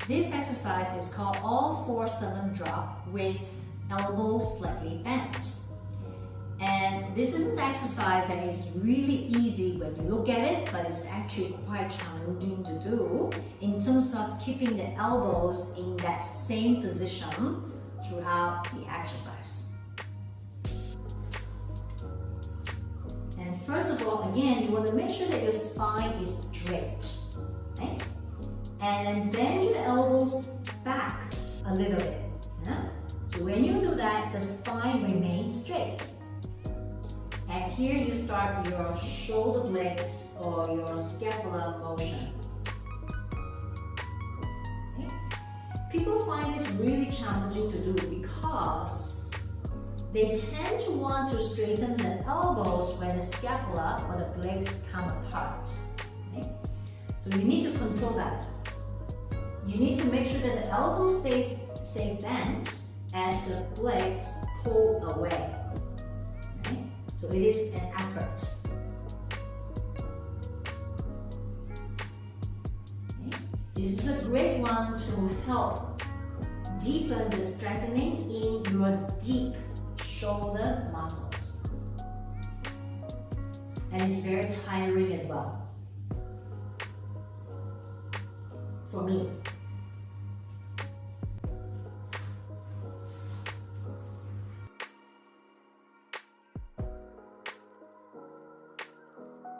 This exercise is called all four sternum drop with elbows slightly bent. And this is an exercise that is really easy when you look at it, but it's actually quite challenging to do in terms of keeping the elbows in that same position throughout the exercise. And first of all, again, you want to make sure that your spine is straight. Okay? And then bend your elbows back a little bit. Yeah? So when you do that, the spine remains straight. And here you start your shoulder blades or your scapular motion. Okay? People find this really challenging to do because they tend to want to straighten the elbows when the scapula or the blades come apart. Okay? So you need to control that. You need to make sure that the elbows stay bent as the blades pull away. Okay? So it is an effort. Okay? This is a great one to help deepen the strengthening in your deep shoulder muscles. And it's very tiring as well. For me.